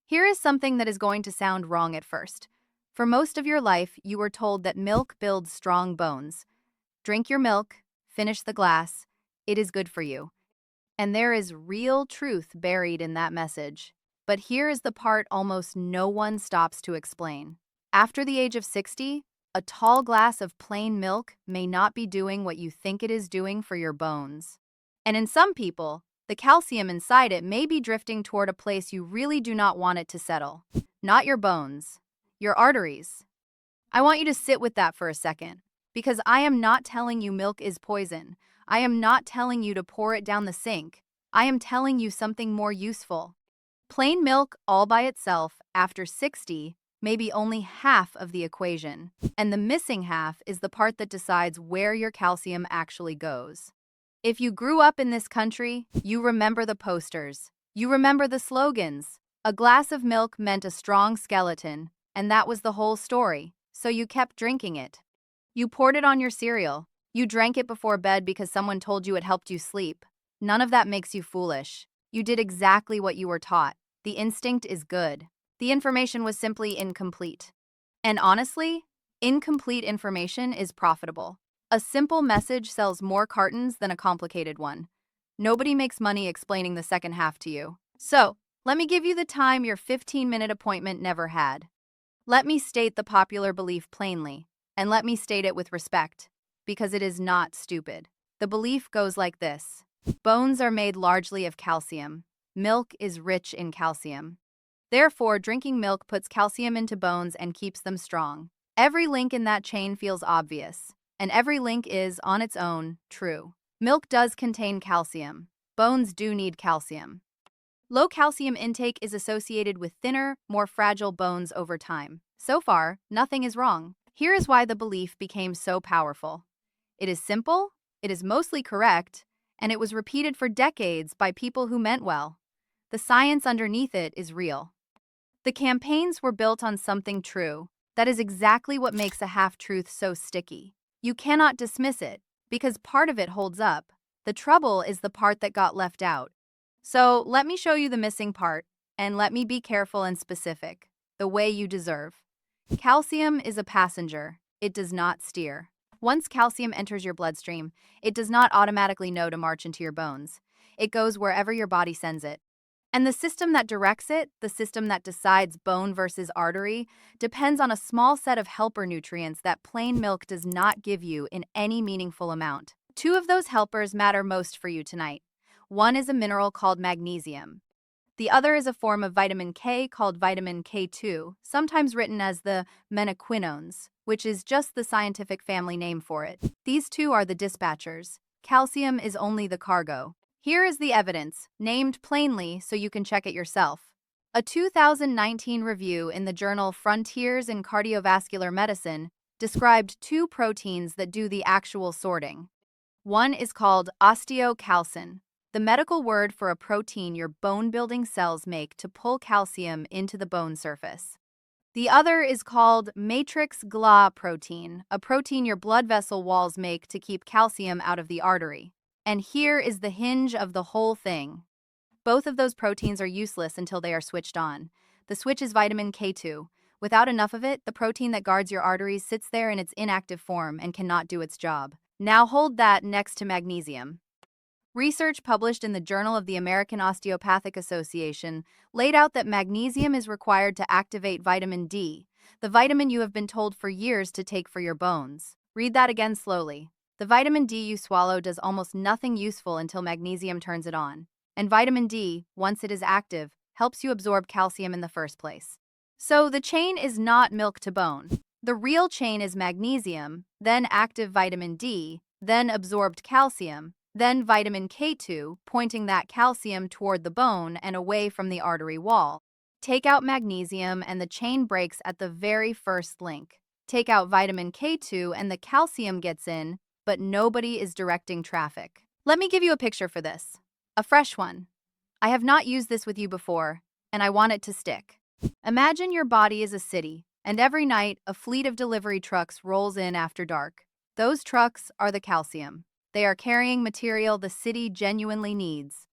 Here is something that is going to sound wrong at first. For most of your life, you were told that milk builds strong bones. Drink your milk, finish the glass, it is good for you. And there is real truth buried in that message. But here is the part almost no one stops to explain. After the age of 60, a tall glass of plain milk may not be doing what you think it is doing for your bones. And in some people, the calcium inside it may be drifting toward a place you really do not want it to settle. Not your bones, your arteries. I want you to sit with that for a second, because I am not telling you milk is poison. I am not telling you to pour it down the sink. I am telling you something more useful. Plain milk all by itself after 60 may be only half of the equation, and the missing half is the part that decides where your calcium actually goes. If you grew up in this country, you remember the posters. You remember the slogans. A glass of milk meant a strong skeleton, and that was the whole story, so you kept drinking it. You poured it on your cereal. You drank it before bed because someone told you it helped you sleep. None of that makes you foolish. You did exactly what you were taught. The instinct is good. The information was simply incomplete. And honestly, incomplete information is profitable. A simple message sells more cartons than a complicated one. Nobody makes money explaining the second half to you. So, let me give you the time your 15-minute appointment never had. Let me state the popular belief plainly, and let me state it with respect, because it is not stupid. The belief goes like this. Bones are made largely of calcium. Milk is rich in calcium. Therefore, drinking milk puts calcium into bones and keeps them strong. Every link in that chain feels obvious, and every link is, on its own, true. Milk does contain calcium. Bones do need calcium. Low calcium intake is associated with thinner, more fragile bones over time. So far, nothing is wrong. Here is why the belief became so powerful. It is simple, it is mostly correct, and it was repeated for decades by people who meant well. The science underneath it is real. The campaigns were built on something true. That is exactly what makes a half-truth so sticky. You cannot dismiss it, because part of it holds up. The trouble is the part that got left out. So let me show you the missing part, and let me be careful and specific, the way you deserve. Calcium is a passenger. It does not steer. Once calcium enters your bloodstream, it does not automatically know to march into your bones. It goes wherever your body sends it. And the system that directs it, the system that decides bone versus artery, depends on a small set of helper nutrients that plain milk does not give you in any meaningful amount. Two of those helpers matter most for you tonight. One is a mineral called magnesium. The other is a form of vitamin K called vitamin K2, sometimes written as the menaquinones, which is just the scientific family name for it. These two are the dispatchers. Calcium is only the cargo. Here is the evidence, named plainly so you can check it yourself. A 2019 review in the journal Frontiers in Cardiovascular Medicine described two proteins that do the actual sorting. One is called osteocalcin, the medical word for a protein your bone-building cells make to pull calcium into the bone surface. The other is called matrix GLA protein, a protein your blood vessel walls make to keep calcium out of the artery. And here is the hinge of the whole thing. Both of those proteins are useless until they are switched on. The switch is vitamin K2. Without enough of it, the protein that guards your arteries sits there in its inactive form and cannot do its job. Now hold that next to magnesium. Research published in the Journal of the American Osteopathic Association laid out that magnesium is required to activate vitamin D, the vitamin you have been told for years to take for your bones. Read that again slowly. The vitamin D you swallow does almost nothing useful until magnesium turns it on. And vitamin D, once it is active, helps you absorb calcium in the first place. So the chain is not milk to bone. The real chain is magnesium, then active vitamin D, then absorbed calcium, then vitamin K2, pointing that calcium toward the bone and away from the artery wall. Take out magnesium and the chain breaks at the very first link. Take out vitamin K2 and the calcium gets in, but nobody is directing traffic. Let me give you a picture for this. A fresh one. I have not used this with you before, and I want it to stick. Imagine your body is a city, and every night a fleet of delivery trucks rolls in after dark. Those trucks are the calcium. They are carrying material the city genuinely needs.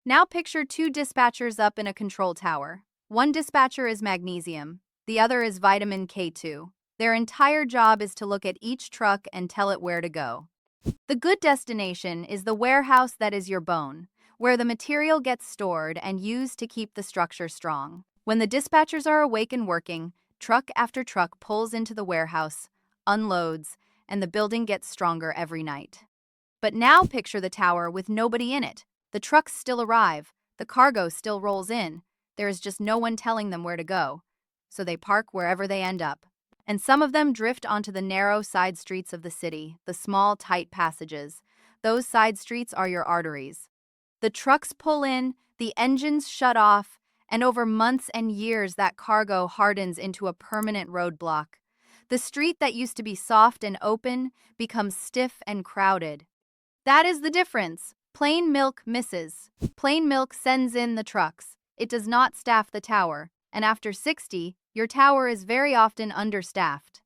Now picture two dispatchers up in a control tower. One dispatcher is magnesium, the other is vitamin K2. Their entire job is to look at each truck and tell it where to go. The good destination is the warehouse that is your bone, where the material gets stored and used to keep the structure strong. When the dispatchers are awake and working, truck after truck pulls into the warehouse, unloads, and the building gets stronger every night. But now picture the tower with nobody in it. The trucks still arrive, the cargo still rolls in. There is just no one telling them where to go. So they park wherever they end up. And some of them drift onto the narrow side streets of the city, the small, tight passages. Those side streets are your arteries. The trucks pull in, the engines shut off, and over months and years that cargo hardens into a permanent roadblock. The street that used to be soft and open becomes stiff and crowded. That is the difference. Plain milk misses. Plain milk sends in the trucks. It does not staff the tower, and after 60, your tower is very often understaffed.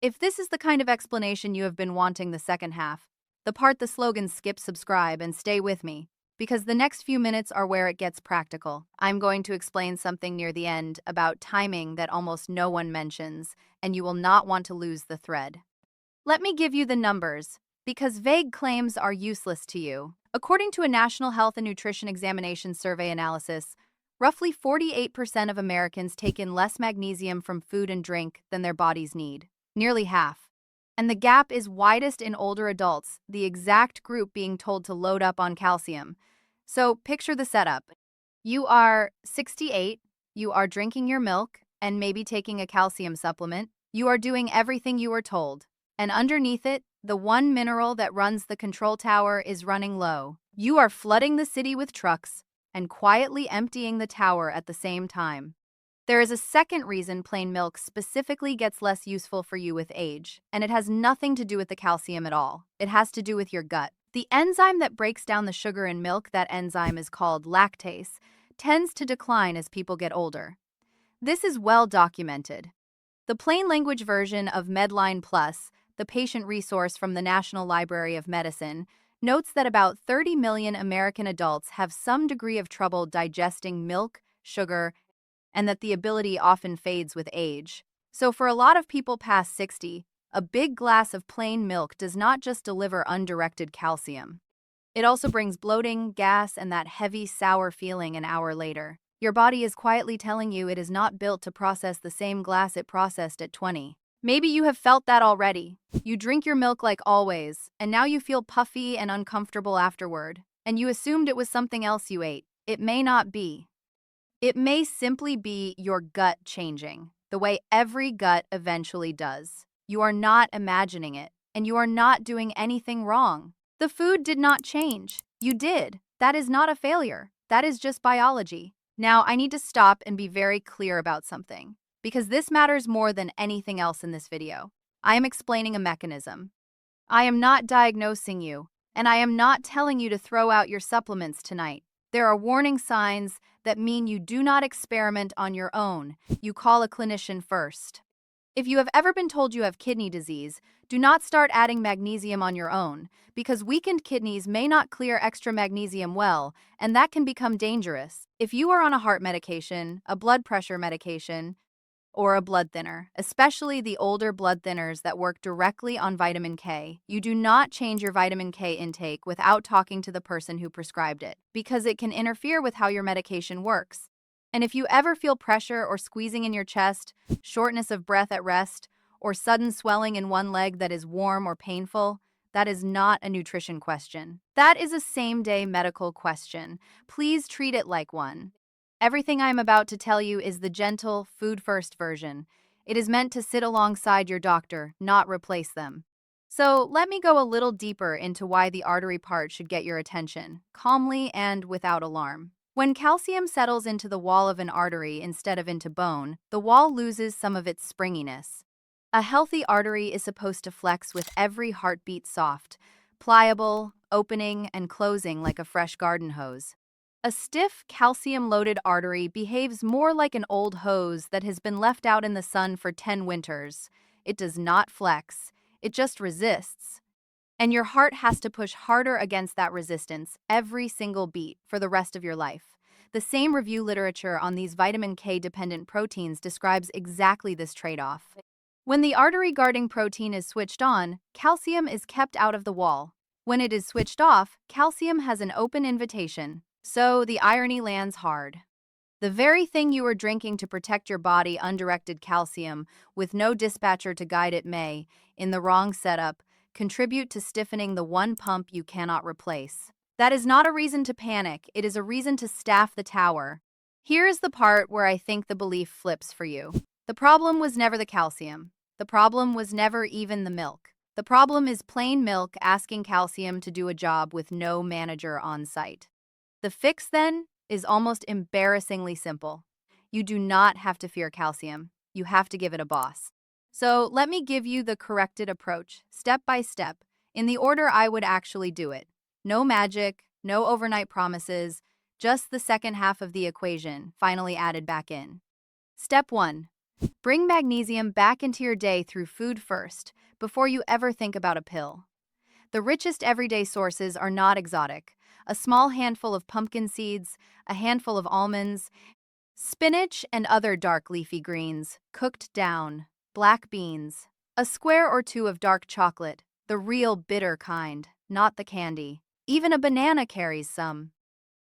If this is the kind of explanation you have been wanting the second half, the part the slogan skip, subscribe, and stay with me, because the next few minutes are where it gets practical. I'm going to explain something near the end about timing that almost no one mentions, and you will not want to lose the thread. Let me give you the numbers, because vague claims are useless to you. According to a National Health and Nutrition Examination survey analysis, roughly 48% of Americans take in less magnesium from food and drink than their bodies need, nearly half. And the gap is widest in older adults, the exact group being told to load up on calcium. So picture the setup. You are 68, you are drinking your milk, and maybe taking a calcium supplement. You are doing everything you were told. And underneath it, the one mineral that runs the control tower is running low. You are flooding the city with trucks and quietly emptying the tower at the same time. There is a second reason plain milk specifically gets less useful for you with age, and it has nothing to do with the calcium at all. It has to do with your gut. The enzyme that breaks down the sugar in milk, that enzyme is called lactase, tends to decline as people get older. This is well documented. The plain language version of Medline Plus, the patient resource from the National Library of Medicine, notes that about 30 million American adults have some degree of trouble digesting milk, sugar, and that the ability often fades with age. So for a lot of people past 60, a big glass of plain milk does not just deliver undirected calcium. It also brings bloating, gas, and that heavy, sour feeling an hour later. Your body is quietly telling you it is not built to process the same glass it processed at 20. Maybe you have felt that already. You drink your milk like always, and now you feel puffy and uncomfortable afterward, and you assumed it was something else you ate. It may not be. It may simply be your gut changing, the way every gut eventually does. You are not imagining it, and you are not doing anything wrong. The food did not change. You did. That is not a failure. That is just biology. Now, I need to stop and be very clear about something, because this matters more than anything else in this video. I am explaining a mechanism. I am not diagnosing you, and I am not telling you to throw out your supplements tonight. There are warning signs that mean you do not experiment on your own. You call a clinician first. If you have ever been told you have kidney disease, do not start adding magnesium on your own, because weakened kidneys may not clear extra magnesium well, and that can become dangerous. If you are on a heart medication, a blood pressure medication, or a blood thinner, especially the older blood thinners that work directly on vitamin K, you do not change your vitamin K intake without talking to the person who prescribed it, because it can interfere with how your medication works. And if you ever feel pressure or squeezing in your chest, shortness of breath at rest, or sudden swelling in one leg that is warm or painful, that is not a nutrition question. That is a same-day medical question. Please treat it like one. Everything I am about to tell you is the gentle, food-first version. It is meant to sit alongside your doctor, not replace them. So let me go a little deeper into why the artery part should get your attention, calmly and without alarm. When calcium settles into the wall of an artery instead of into bone, the wall loses some of its springiness. A healthy artery is supposed to flex with every heartbeat, soft, pliable, opening and closing like a fresh garden hose. A stiff, calcium-loaded artery behaves more like an old hose that has been left out in the sun for 10 winters. It does not flex, it just resists. And your heart has to push harder against that resistance every single beat for the rest of your life. The same review literature on these vitamin K-dependent proteins describes exactly this trade-off. When the artery-guarding protein is switched on, calcium is kept out of the wall. When it is switched off, calcium has an open invitation. So the irony lands hard. The very thing you are drinking to protect your body, undirected calcium, with no dispatcher to guide it may, in the wrong setup, contribute to stiffening the one pump you cannot replace. That is not a reason to panic, it is a reason to staff the tower. Here is the part where I think the belief flips for you. The problem was never the calcium. The problem was never even the milk. The problem is plain milk asking calcium to do a job with no manager on site. The fix, then, is almost embarrassingly simple. You do not have to fear calcium. You have to give it a boss. So let me give you the corrected approach, step by step, in the order I would actually do it. No magic, no overnight promises, just the second half of the equation, finally added back in. Step 1. Bring magnesium back into your day through food first, before you ever think about a pill. The richest everyday sources are not exotic. A small handful of pumpkin seeds, a handful of almonds, spinach and other dark leafy greens, cooked down, black beans, a square or two of dark chocolate, the real bitter kind, not the candy. Even a banana carries some.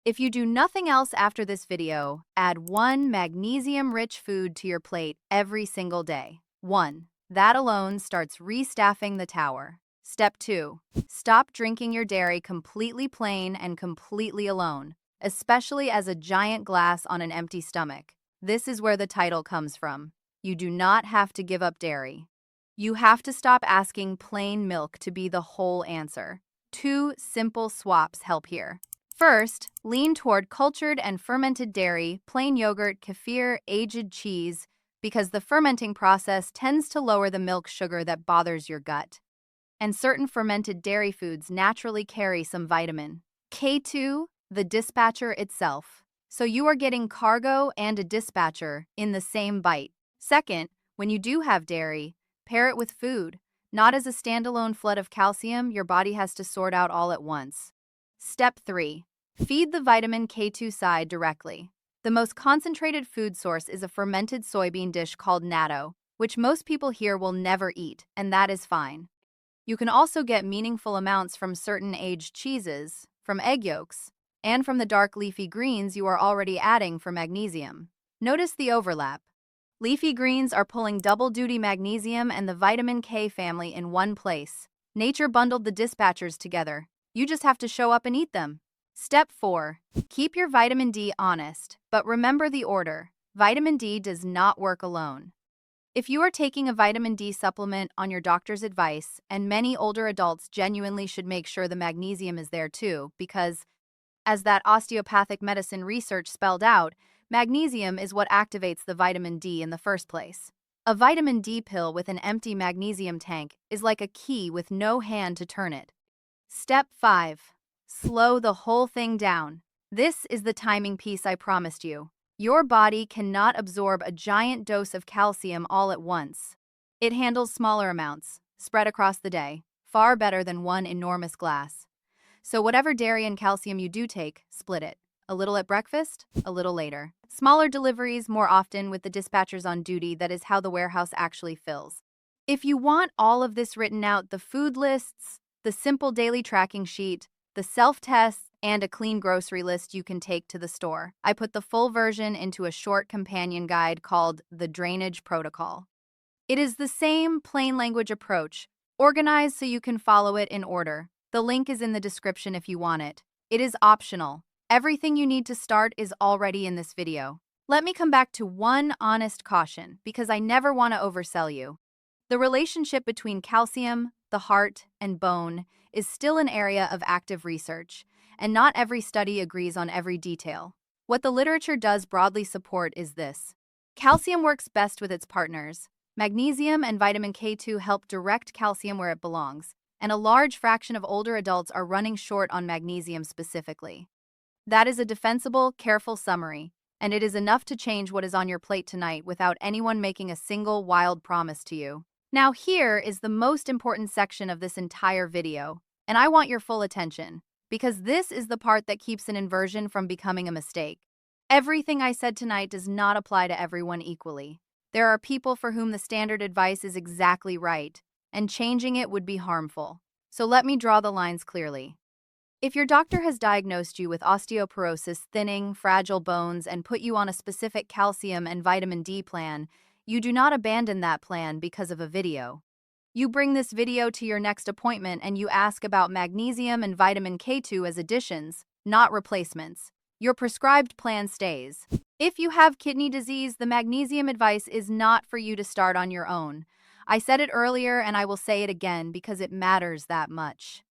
If you do nothing else after this video, add one magnesium-rich food to your plate every single day. 1. That alone starts restaffing the tower. Step 2. Stop drinking your dairy completely plain and completely alone, especially as a giant glass on an empty stomach. This is where the title comes from. You do not have to give up dairy. You have to stop asking plain milk to be the whole answer. 2 simple swaps help here. First, lean toward cultured and fermented dairy, plain yogurt, kefir, aged cheese, because the fermenting process tends to lower the milk sugar that bothers your gut. And certain fermented dairy foods naturally carry some vitamin K2, the dispatcher itself. So you are getting cargo and a dispatcher in the same bite. Second, when you do have dairy, pair it with food, not as a standalone flood of calcium your body has to sort out all at once. Step 3. Feed the vitamin K2 side directly. The most concentrated food source is a fermented soybean dish called natto, which most people here will never eat, and that is fine. You can also get meaningful amounts from certain aged cheeses, from egg yolks, and from the dark leafy greens you are already adding for magnesium. Notice the overlap. Leafy greens are pulling double-duty magnesium and the vitamin K family in one place. Nature bundled the dispatchers together. You just have to show up and eat them. Step 4. Keep your vitamin D honest, but remember the order. Vitamin D does not work alone. If you are taking a vitamin D supplement on your doctor's advice, and many older adults genuinely should make sure the magnesium is there too, because, as that osteopathic medicine research spelled out, magnesium is what activates the vitamin D in the first place. A vitamin D pill with an empty magnesium tank is like a key with no hand to turn it. Step 5. Slow the whole thing down. This is the timing piece I promised you. Your body cannot absorb a giant dose of calcium all at once. It handles smaller amounts, spread across the day, far better than one enormous glass. So whatever dairy and calcium you do take, split it. A little at breakfast, a little later. Smaller deliveries more often with the dispatchers on duty, that is how the warehouse actually fills. If you want all of this written out, the food lists, the simple daily tracking sheet, the self-tests, and a clean grocery list you can take to the store. I put the full version into a short companion guide called The Drainage Protocol. It is the same plain language approach, organized so you can follow it in order. The link is in the description if you want it. It is optional. Everything you need to start is already in this video. Let me come back to one honest caution, because I never want to oversell you. The relationship between calcium, the heart, and bone is still an area of active research, and not every study agrees on every detail. What the literature does broadly support is this. Calcium works best with its partners. Magnesium and vitamin K2 help direct calcium where it belongs, and a large fraction of older adults are running short on magnesium specifically. That is a defensible, careful summary, and it is enough to change what is on your plate tonight without anyone making a single wild promise to you. Now here is the most important section of this entire video, and I want your full attention, because this is the part that keeps an inversion from becoming a mistake. Everything I said tonight does not apply to everyone equally. There are people for whom the standard advice is exactly right, and changing it would be harmful. So let me draw the lines clearly. If your doctor has diagnosed you with osteoporosis, thinning, fragile bones, and put you on a specific calcium and vitamin D plan, you do not abandon that plan because of a video. You bring this video to your next appointment and you ask about magnesium and vitamin K2 as additions, not replacements. Your prescribed plan stays. If you have kidney disease, the magnesium advice is not for you to start on your own. I said it earlier and I will say it again because it matters that much.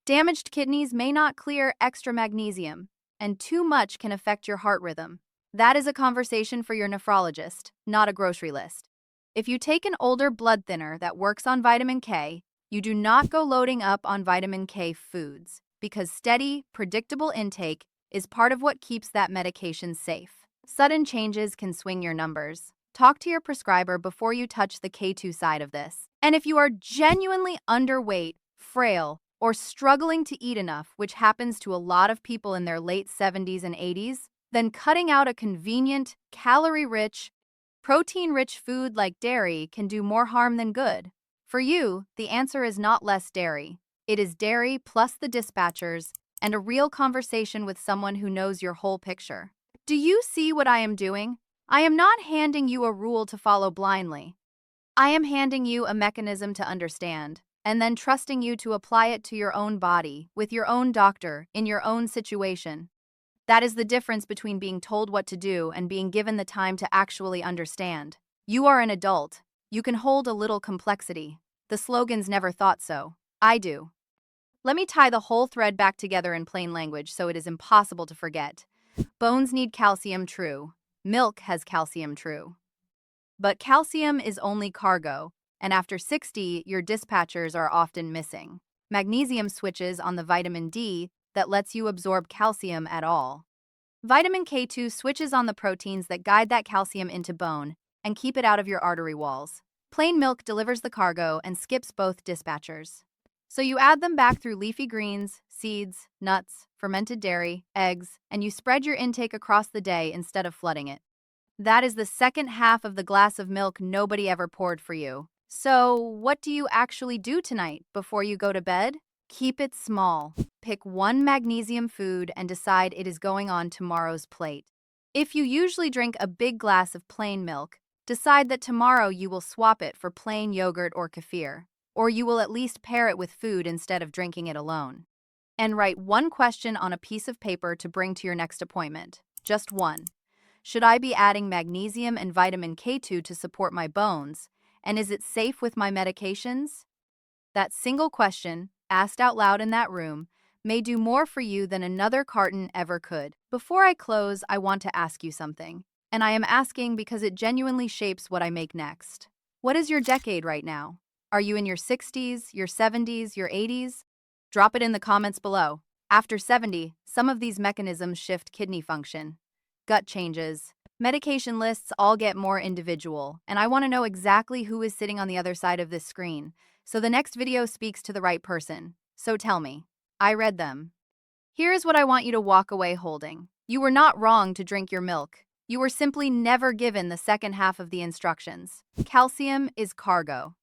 Damaged kidneys may not clear extra magnesium, and too much can affect your heart rhythm. That is a conversation for your nephrologist, not a grocery list. If you take an older blood thinner that works on vitamin K, you do not go loading up on vitamin K foods, because steady, predictable intake is part of what keeps that medication safe. Sudden changes can swing your numbers. Talk to your prescriber before you touch the K2 side of this. And if you are genuinely underweight, frail, or struggling to eat enough, which happens to a lot of people in their late 70s and 80s, then cutting out a convenient, calorie-rich, protein-rich food like dairy can do more harm than good. For you, the answer is not less dairy. It is dairy plus the dispatchers and a real conversation with someone who knows your whole picture. Do you see what I am doing? I am not handing you a rule to follow blindly. I am handing you a mechanism to understand, and then trusting you to apply it to your own body, with your own doctor, in your own situation. That is the difference between being told what to do and being given the time to actually understand. You are an adult. You can hold a little complexity. The slogans never thought so. I do. Let me tie the whole thread back together in plain language so it is impossible to forget. Bones need calcium, true. Milk has calcium, true. But calcium is only cargo, and after 60, your dispatchers are often missing. Magnesium switches on the vitamin D that lets you absorb calcium at all. Vitamin K2 switches on the proteins that guide that calcium into bone and keep it out of your artery walls. Plain milk delivers the cargo and skips both dispatchers. So you add them back through leafy greens, seeds, nuts, fermented dairy, eggs, and you spread your intake across the day instead of flooding it. That is the second half of the glass of milk nobody ever poured for you. So, what do you actually do tonight before you go to bed? Keep it small. Pick one magnesium food and decide it is going on tomorrow's plate. If you usually drink a big glass of plain milk, decide that tomorrow you will swap it for plain yogurt or kefir, or you will at least pair it with food instead of drinking it alone. And write one question on a piece of paper to bring to your next appointment. Just one. Should I be adding magnesium and vitamin K2 to support my bones? And is it safe with my medications? That single question, asked out loud in that room, may do more for you than another carton ever could. Before I close, I want to ask you something. And I am asking because it genuinely shapes what I make next. What is your decade right now? Are you in your 60s, your 70s, your 80s? Drop it in the comments below. After 70, some of these mechanisms shift kidney function. Gut changes. Medication lists all get more individual, and I want to know exactly who is sitting on the other side of this screen, so the next video speaks to the right person. So tell me. I read them. Here is what I want you to walk away holding. You were not wrong to drink your milk. You were simply never given the second half of the instructions. Calcium is cargo.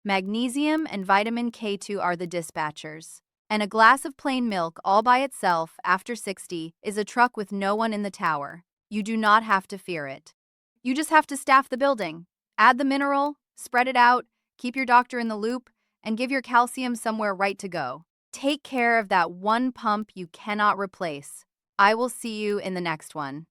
Magnesium and vitamin K2 are the dispatchers. And a glass of plain milk all by itself after 60 is a truck with no one in the tower. You do not have to fear it. You just have to staff the building. Add the mineral, spread it out, keep your doctor in the loop, and give your calcium somewhere right to go. Take care of that one pump you cannot replace. I will see you in the next one.